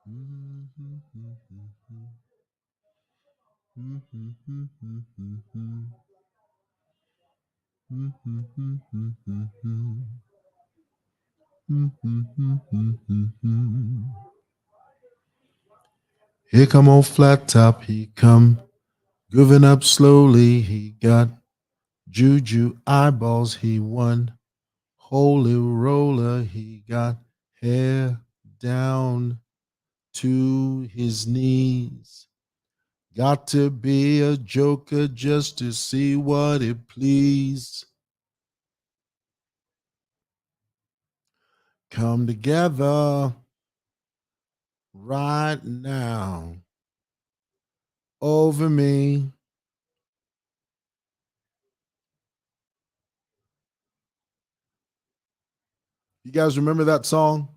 Here come old flat top, he come, grooving up slowly. He got juju eyeballs, he won. Holy roller, he got hair down to his knees. Got to be a joker just to see what it please. Come together right now over me. You guys remember that song?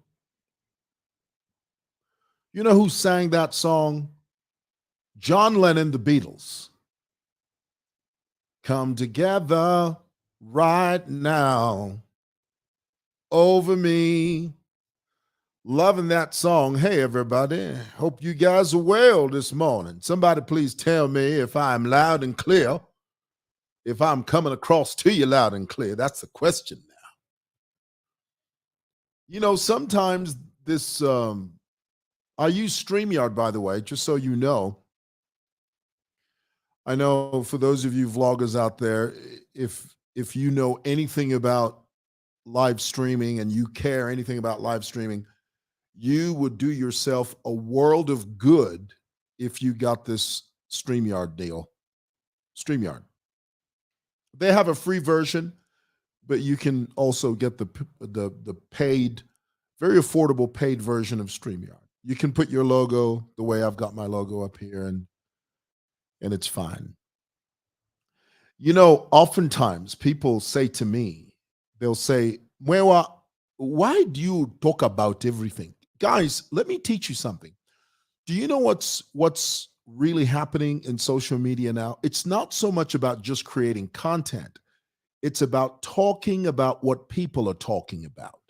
You know who sang that song? John Lennon, the Beatles. Come together right now over me. Loving that song. Hey, everybody. Hope you guys are well this morning. Somebody please tell me if I'm loud and clear, if I'm coming across to you loud and clear. That's the question now. You know, sometimes this, I use StreamYard, by the way, just so you know. I know for those of you vloggers out there, if you know anything about live streaming and you care anything about live streaming, you would do yourself a world of good if you got this StreamYard deal. StreamYard. They have a free version, but you can also get the paid, very affordable paid version of StreamYard. You can put your logo the way I've got my logo up here, and it's fine. You know, oftentimes people say to me, they'll say, Mwewa, why do you talk about everything? Guys, let me teach you something. Do you know what's really happening in social media now? It's not so much about just creating content. It's about talking about what people are talking about.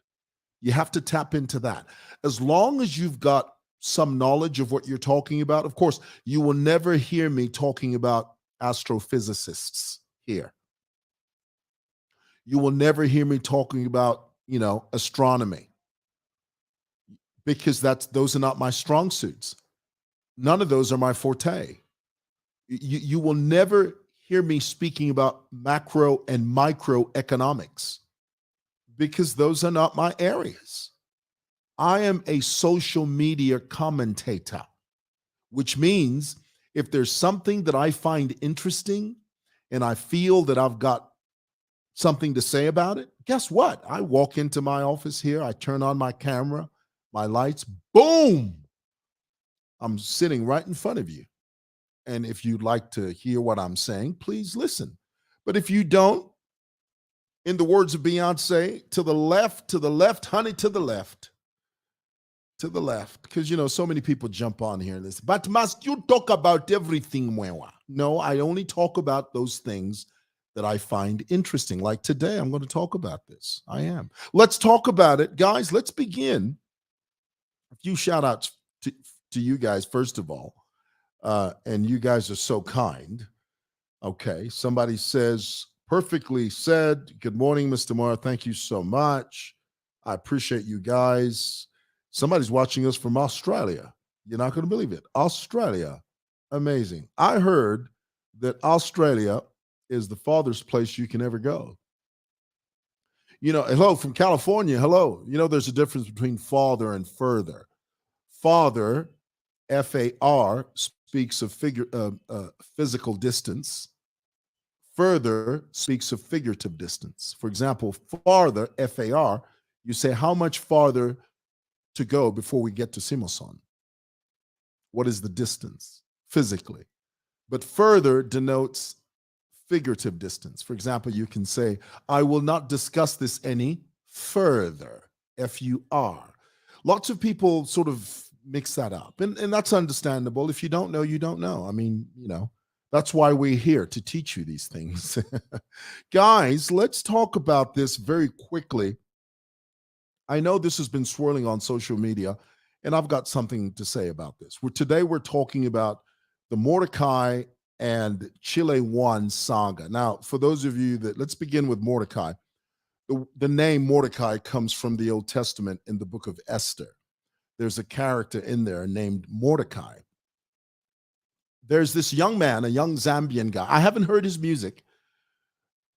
You have to tap into that. As long as you've got some knowledge of what you're talking about, of course, you will never hear me talking about astrophysicists here. You will never hear me talking about, astronomy, because those are not my strong suits. None of those are my forte. You will never hear me speaking about macro and microeconomics because those are not my areas. I am a social media commentator, which means if there's something that I find interesting and I feel that I've got something to say about it, guess what? I walk into my office here, I turn on my camera, my lights, boom, I'm sitting right in front of you. And if you'd like to hear what I'm saying, please listen. But if you don't, in the words of Beyonce, to the left, honey, to the left. To the left. Because, so many people jump on here and listen. But must you talk about everything, Mwewa? No, I only talk about those things that I find interesting. Like today, I'm going to talk about this. I am. Let's talk about it. Guys, let's begin. A few shout outs to you guys, first of all. And you guys are so kind. Okay. Somebody says, perfectly said. Good morning, Mr. Moore. Thank you so much. I appreciate you guys. Somebody's watching us from Australia. You're not going to believe it. Australia. Amazing. I heard that Australia is the farthest place you can ever go. Hello from California. Hello. There's a difference between farther and further. Farther, FAR, speaks of physical distance. Further speaks of figurative distance. For example, farther, FAR, you say how much farther to go before we get to Simoson? What is the distance physically? But further denotes figurative distance. For example, you can say, I will not discuss this any further, FUR. Lots of people sort of mix that up, and that's understandable. If you don't know, you don't know. I mean, that's why we're here, to teach you these things. Guys, let's talk about this very quickly. I know this has been swirling on social media, And I've got something to say about this. Today we're talking about the Mordecai and Chile One saga. Now, for those of you that, let's begin with Mordecai. The name Mordecai comes from the Old Testament in the book of Esther. There's a character in there named Mordecai. There's this young man, a young Zambian guy. I haven't heard his music,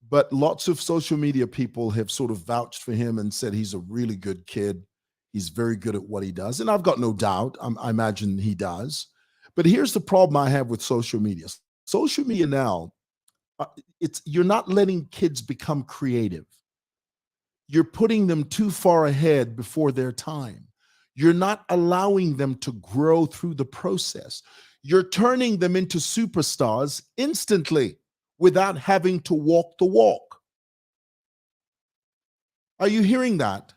but lots of social media people have sort of vouched for him and said he's a really good kid. He's very good at what he does. And I've got no doubt. I imagine he does. But here's the problem I have with social media. Social media now, you're not letting kids become creative. You're putting them too far ahead before their time. You're not allowing them to grow through the process. You're turning them into superstars instantly without having to walk the walk. Are you hearing that?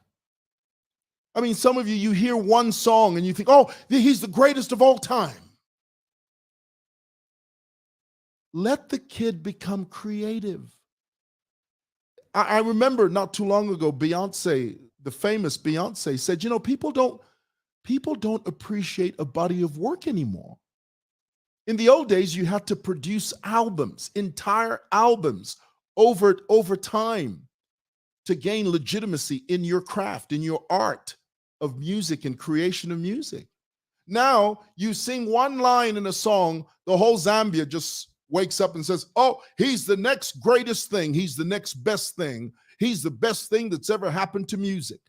I mean, some of you hear one song and you think, oh, he's the greatest of all time. Let the kid become creative. I remember not too long ago, Beyonce, the famous Beyonce, said, people don't appreciate a body of work anymore. In the old days, you had to produce albums, entire albums over time to gain legitimacy in your craft, in your art of music and creation of music. Now you sing one line in a song, the whole Zambia just wakes up and says, oh, he's the next greatest thing. He's the next best thing. He's the best thing that's ever happened to music.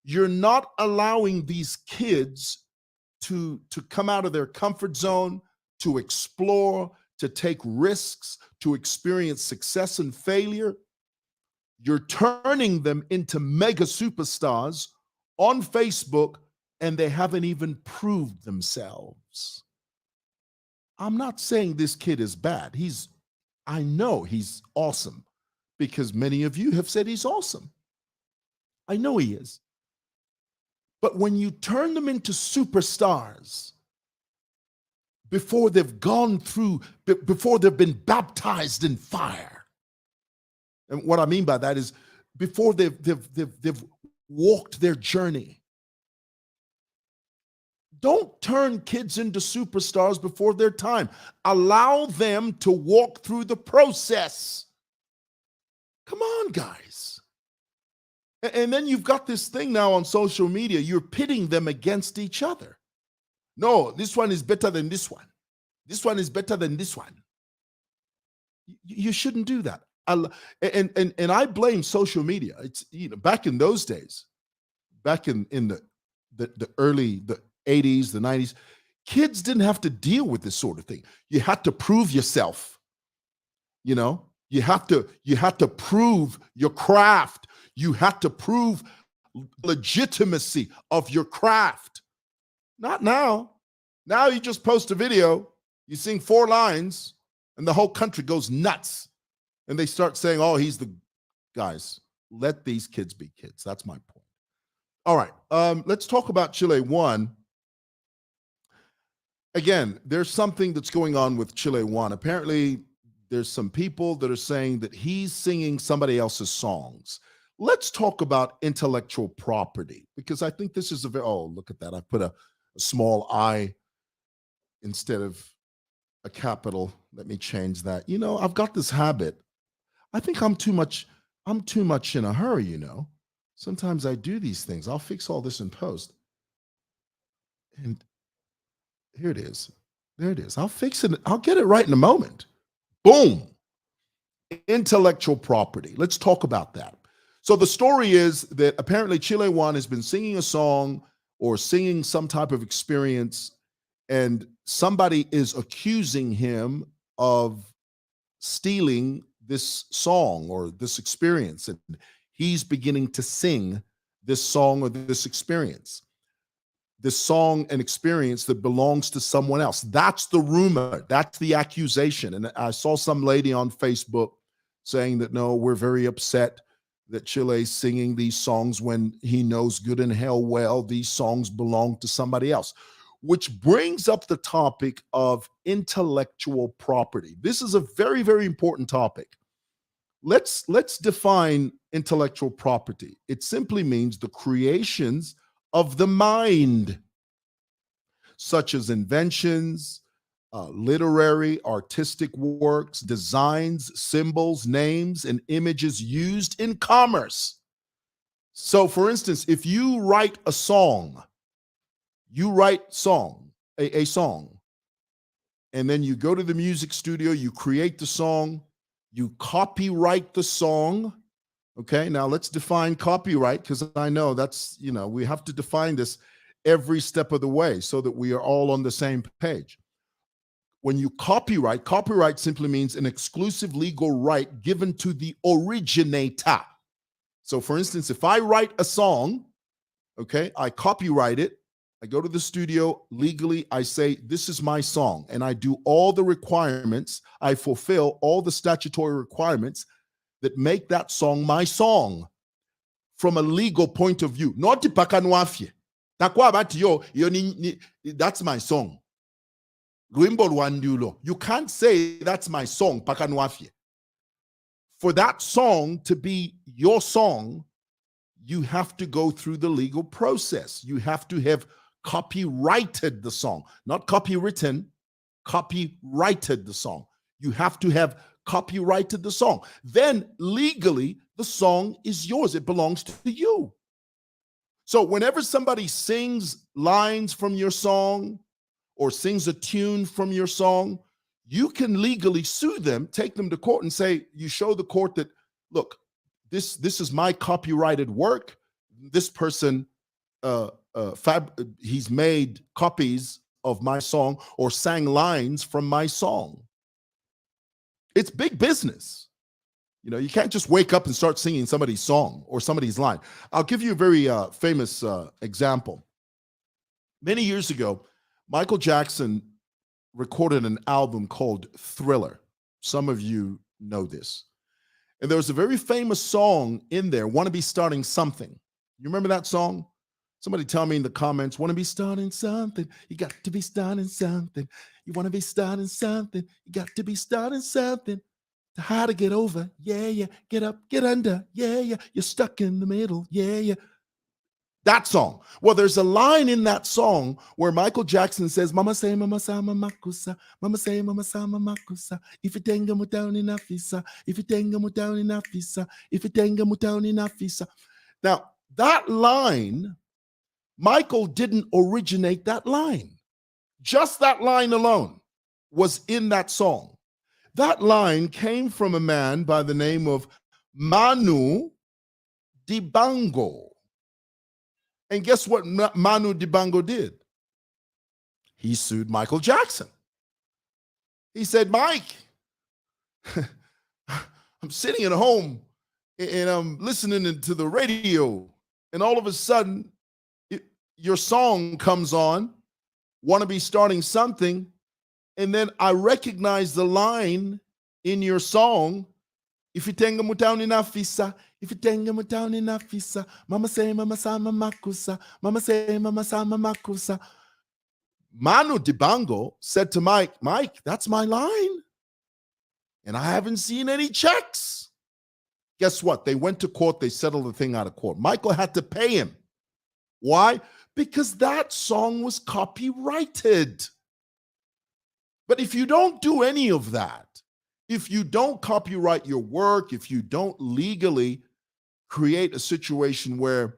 You're not allowing these kids to come out of their comfort zone, to explore, to take risks, to experience success and failure. You're turning them into mega superstars on Facebook, and they haven't even proved themselves. I'm not saying this kid is bad. I know he's awesome because many of you have said he's awesome. I know he is. But when you turn them into superstars before they've gone through, before they've been baptized in fire, and what I mean by that is before they've walked their journey. Don't turn kids into superstars before their time. Allow them to walk through the process. Come on, guys. And then you've got this thing now on social media. You're pitting them against each other. No, this one is better than this one. This one is better than this one. You shouldn't do that. And I blame social media. It's back in those days, back in the early 80s, the 90s, kids didn't have to deal with this sort of thing. You had to prove yourself. You had to prove your craft. You had to prove legitimacy of your craft. Not now. Now you just post a video, you sing 4 lines, and the whole country goes nuts. And they start saying, oh, he's the guys. Let these kids be kids. That's my point. All right. Let's talk about Chile One. Again, there's something that's going on with Chile One. Apparently, there's some people that are saying that he's singing somebody else's songs. Let's talk about intellectual property, because I think this is look at that. I put a small I instead of a capital. Let me change that. I've got this habit. I think I'm too much in a hurry, Sometimes I do these things. I'll fix all this in post. And here it is. There it is. I'll fix it. I'll get it right in a moment. Boom. Intellectual property. Let's talk about that. So the story is that apparently Chile One has been singing a song or singing some type of experience, and somebody is accusing him of stealing this song or this experience, and he's beginning to sing this song or this experience, this song and experience that belongs to someone else. That's the rumor. That's the accusation. And I saw some lady on Facebook saying that, no, we're very upset that Chile's singing these songs when he knows good and hell well these songs belong to somebody else, which brings up the topic of intellectual property. This is a very, very important topic. Let's define intellectual property. It simply means the creations of the mind. such as inventions, literary, artistic works, designs, symbols, names, and images used in commerce. So, for instance, if you write a song, a song, and then you go to the music studio, you create the song, you copyright the song. Okay, now let's define copyright, because I know that's, we have to define this every step of the way so that we are all on the same page. When you copyright simply means an exclusive legal right given to the originator. So, for instance, if I write a song, okay, I copyright it, I go to the studio, legally, I say, this is my song, and I do all the requirements, I fulfill all the statutory requirements that make that song my song from a legal point of view. Not the pakanwafie. That's my song. You can't say that's my song, pakanwafie. For that song to be your song, you have to go through the legal process. You have to have copyrighted the song, not copywritten, copyrighted the song. You have to have copyrighted the song. Then legally, the song is yours. It belongs to you. So whenever somebody sings lines from your song or sings a tune from your song, you can legally sue them, take them to court and say, you show the court that, look, this is my copyrighted work. This person, he's made copies of my song or sang lines from my song. It's big business. You can't just wake up and start singing somebody's song or somebody's line. I'll give you a very famous example. Many years ago, Michael Jackson recorded an album called Thriller. Some of you know this. And there was a very famous song in there, Want to Be Starting Something. You remember that song? Somebody tell me in the comments, want to be starting something. You got to be starting something. You want to be starting something. You got to be starting something. How to get over. Yeah, yeah. Get up, get under. Yeah, yeah. You're stuck in the middle. Yeah, yeah. That song. Well, there's a line in that song where Michael Jackson says, Mama say, Mama sa, Mama kusa. Mama say, Mama sa, Mama kusa. If you tenga mutauni na fisa. If you tenga mutauni na fisa. If you tenga mutauni na fisa. Now, that line, Michael didn't originate that line. Just that line alone was in that song. That line came from a man by the name of Manu Dibango. And guess what Manu Dibango did? He sued Michael Jackson. He said, Mike, I'm sitting at home and I'm listening to the radio, and all of a sudden, your song comes on, Want to Be Starting Something, and then I recognize the line in your song, if you tenga mutauni na fisa, if you tenga mutauni na fisa, Mama say, Mama sa, Mama kusa, Mama say, Mama sa, Mama kusa. Manu Dibango said to Mike, Mike, that's my line. And I haven't seen any checks. Guess what? They went to court. They settled the thing out of court. Michael had to pay him. Why? Because that song was copyrighted. But if you don't do any of that, if you don't copyright your work, if you don't legally create a situation where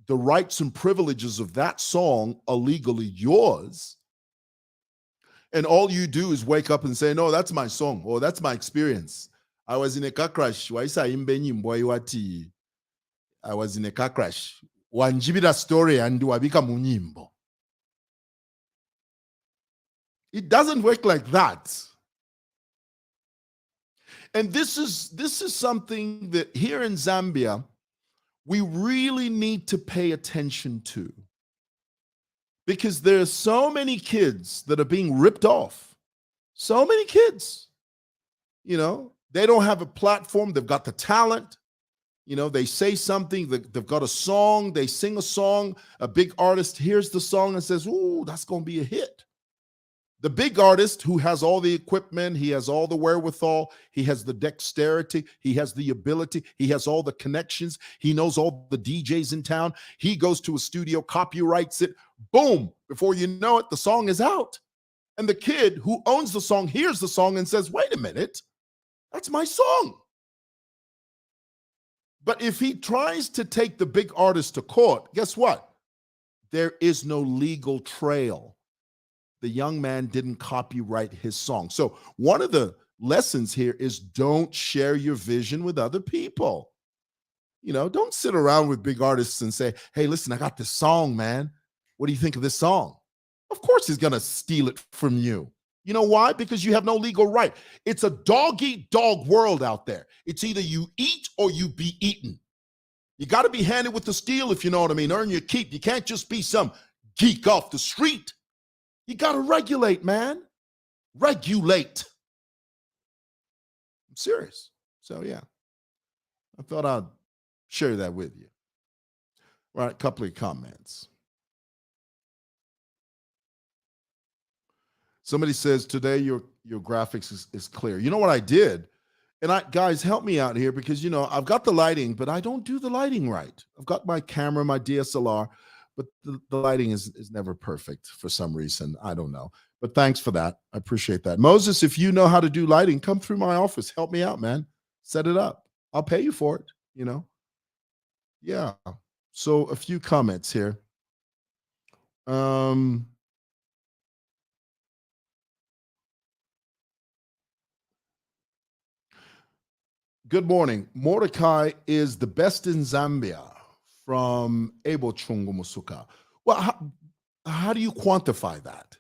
the rights and privileges of that song are legally yours, and all you do is wake up and say, no, that's my song, or that's my experience. I was in a car crash. I was in a car crash. Wanjibira story and wabika munyimbo. It doesn't work like that. And this is something that here in Zambia, we really need to pay attention to. Because there are so many kids that are being ripped off. So many kids. They don't have a platform. They've got the talent. They say something, they've got a song, they sing a song, a big artist hears the song and says, ooh, that's going to be a hit. The big artist who has all the equipment, he has all the wherewithal, he has the dexterity, he has the ability, he has all the connections, he knows all the DJs in town. He goes to a studio, copyrights it, boom, before you know it, the song is out. And the kid who owns the song hears the song and says, wait a minute, that's my song. But if he tries to take the big artist to court, guess what? There is no legal trail. The young man didn't copyright his song. So one of the lessons here is don't share your vision with other people. You know, don't sit around with big artists and say, hey, listen, I got this song, man. What do you think of this song? Of course he's going to steal it from you. You know why? Because you have no legal right. It's a dog-eat-dog world out there. It's either you eat or you be eaten. You got to be handed with the steel, if you know what I mean. Earn your keep. You can't just be some geek off the street. You got to regulate, man. Regulate. I'm serious. So, yeah, I thought I'd share that with you. All right, a couple of comments. Somebody says, today your graphics is clear. You know what I did? And guys, help me out here because, you know, I've got the lighting, but I don't do the lighting right. I've got my camera, my DSLR, but the lighting is never perfect for some reason. I don't know. But thanks for that. I appreciate that. Moses, if you know how to do lighting, come through my office. Help me out, man. Set it up. I'll pay you for it, you know. Yeah. So a few comments here. Good morning. Mordecai is the best in Zambia from Ebo Chungumusuka. Well, how do you quantify that?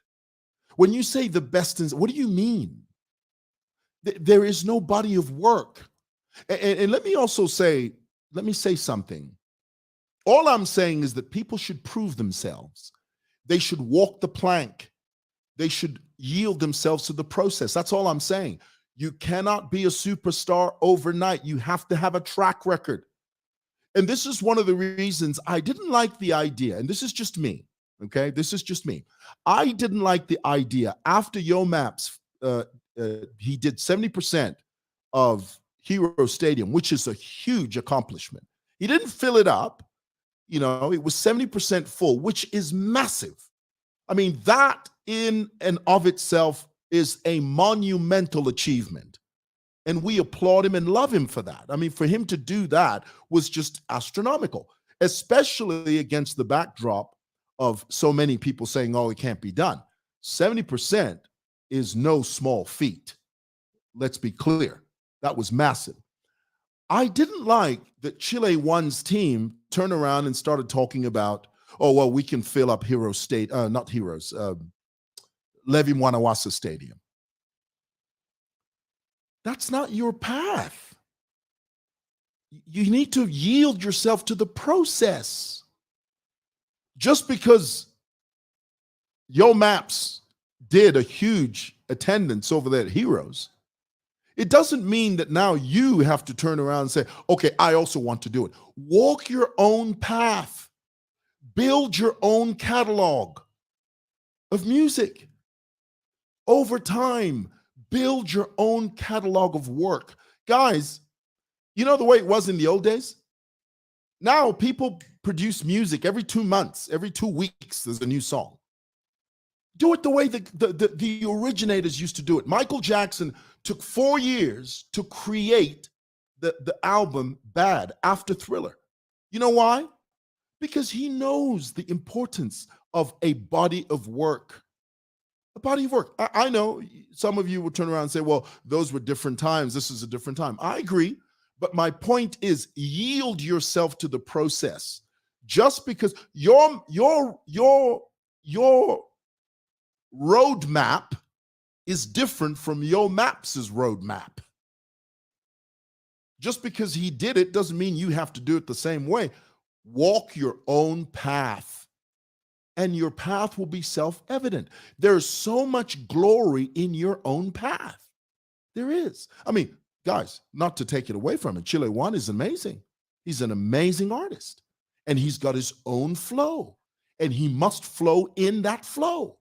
When you say the best in, what do you mean? There is no body of work. And let me also say, let me say something. All I'm saying is that people should prove themselves. They should walk the plank. They should yield themselves to the process. That's all I'm saying. You cannot be a superstar overnight. You have to have a track record. And this is one of the reasons I didn't like the idea. And this is just me. Okay. This is just me. I didn't like the idea after Yo Maps, he did 70% of Hero Stadium, which is a huge accomplishment. He didn't fill it up. You know, it was 70% full, which is massive. I mean, that in and of itself is a monumental achievement. And we applaud him and love him for that. I mean, for him to do that was just astronomical, especially against the backdrop of so many people saying, oh, it can't be done. 70% is no small feat. Let's be clear. That was massive. I didn't like that Chile One's team turned around and started talking about, oh, well, we can fill up Hero State, not Heroes, Levi Mwanawasa Stadium. That's not your path. You need to yield yourself to the process. Just because Yo Maps did a huge attendance over there at Heroes, it doesn't mean that now you have to turn around and say, okay, I also want to do it. Walk your own path. Build your own catalog of music. Over time, build your own catalog of work. Guys, you know the way it was in the old days? Now people produce music every 2 months, every 2 weeks, there's a new song. Do it the way the originators used to do it. Michael Jackson took 4 years to create the album Bad after Thriller. You know why? Because he knows the importance of a body of work. A body of work. I know some of you will turn around and say, well, those were different times. This is a different time. I agree. But my point is yield yourself to the process. Just because your roadmap is different from Yo Maps' roadmap. Just because he did it doesn't mean you have to do it the same way. Walk your own path. And your path will be self-evident. There's so much glory in your own path. There is. I mean, guys, not to take it away from it, Chile One is amazing. He's an amazing artist. And he's got his own flow. And he must flow in that flow.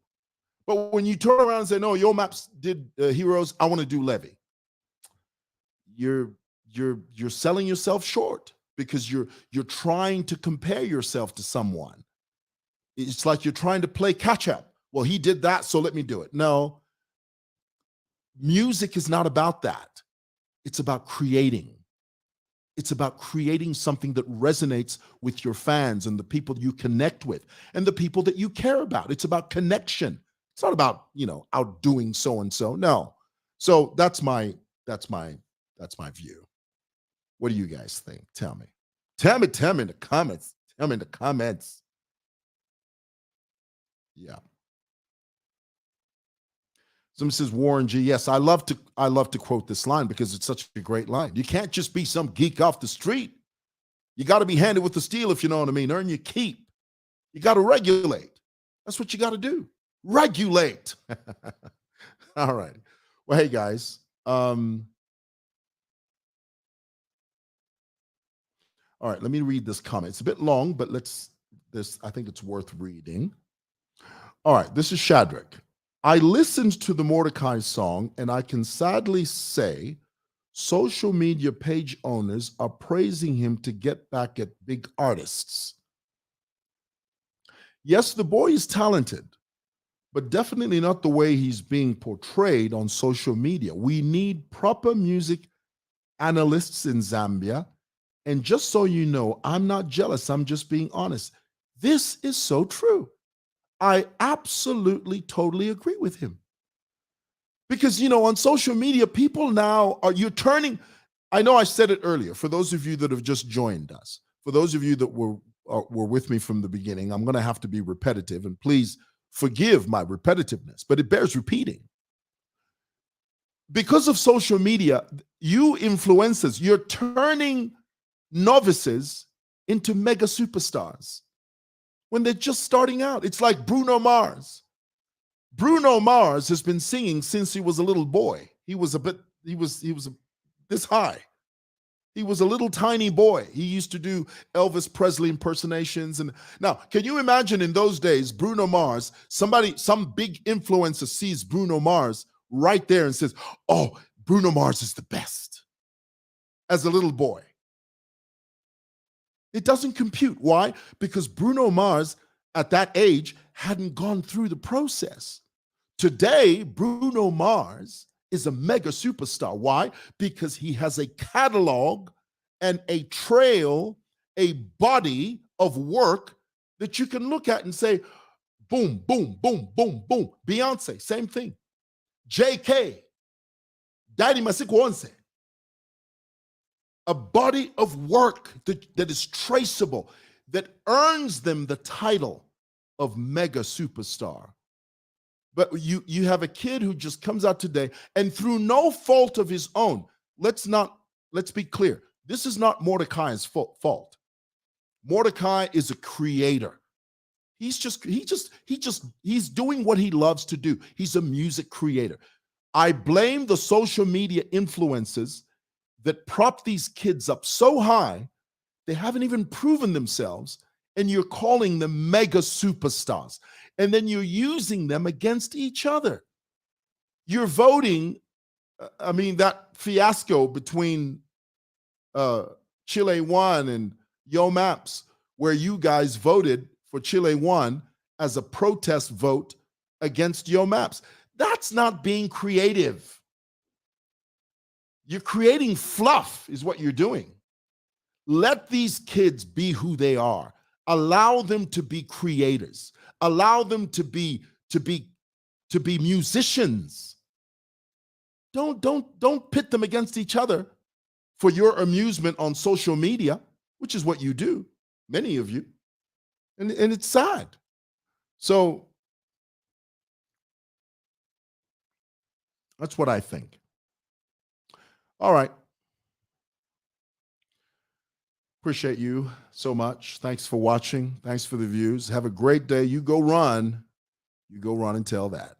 But when you turn around and say, no, Yo Maps did Heroes, I want to do Levy, you're you're selling yourself short because you're trying to compare yourself to someone. It's like you're trying to play catch up. Well, he did that, so let me do it. No, music is not about that. It's about creating. It's about creating something that resonates with your fans and the people you connect with and the people that you care about. It's about connection. It's not about, outdoing so and so. No. So that's my view. What do you guys think? Tell me. Tell me in the comments. Tell me in the comments. Yeah. Someone says Warren G. Yes, I love to quote this line because it's such a great line. You can't just be some geek off the street. You got to be handed with the steel, if you know what I mean. Earn your keep. You got to regulate. That's what you got to do. Regulate. All right. Well, hey guys. All right, let me read this comment. It's a bit long, but I think it's worth reading. All right, this is Shadrach. I listened to the Mordecai song, and I can sadly say social media page owners are praising him to get back at big artists. Yes, the boy is talented, but definitely not the way he's being portrayed on social media. We need proper music analysts in Zambia. And just so you know, I'm not jealous. I'm just being honest. This is so true. I absolutely, totally agree with him. Because, on social media, people now you're turning. I know I said it earlier. For those of you that have just joined us, for those of you that were with me from the beginning, I'm going to have to be repetitive, and please forgive my repetitiveness, but it bears repeating. Because of social media, you influencers, you're turning novices into mega superstars when they're just starting out. It's like Bruno Mars. Bruno Mars has been singing since he was a little boy. He was this high. He was a little tiny boy. He used to do Elvis Presley impersonations. And now, can you imagine in those days, Bruno Mars, some big influencer sees Bruno Mars right there and says, oh, Bruno Mars is the best, as a little boy. It doesn't compute. Why? Because Bruno Mars at that age hadn't gone through the process. Today, Bruno Mars is a mega superstar. Why? Because he has a catalog and a trail, a body of work that you can look at and say, boom, boom, boom, boom, boom. Beyonce, same thing. JK, Daddy Masiko, a body of work that is traceable, that earns them the title of mega superstar. But you have a kid who just comes out today, and through no fault of his own, let's be clear. This is not Mordecai's fault. Mordecai is a creator. He's doing what he loves to do. He's a music creator. I blame the social media influencers that prop these kids up so high, they haven't even proven themselves, and you're calling them mega superstars. And then you're using them against each other. You're voting, that fiasco between Chile 1 and Yo Maps, where you guys voted for Chile 1 as a protest vote against Yo Maps. That's not being creative. You're creating fluff is what you're doing. Let these kids be who they are. Allow them to be creators. Allow them to be musicians. Don't pit them against each other for your amusement on social media, which is what you do, many of you. And it's sad. So that's what I think. All right. Appreciate you so much. Thanks for watching. Thanks for the views. Have a great day. You go run. You go run and tell that.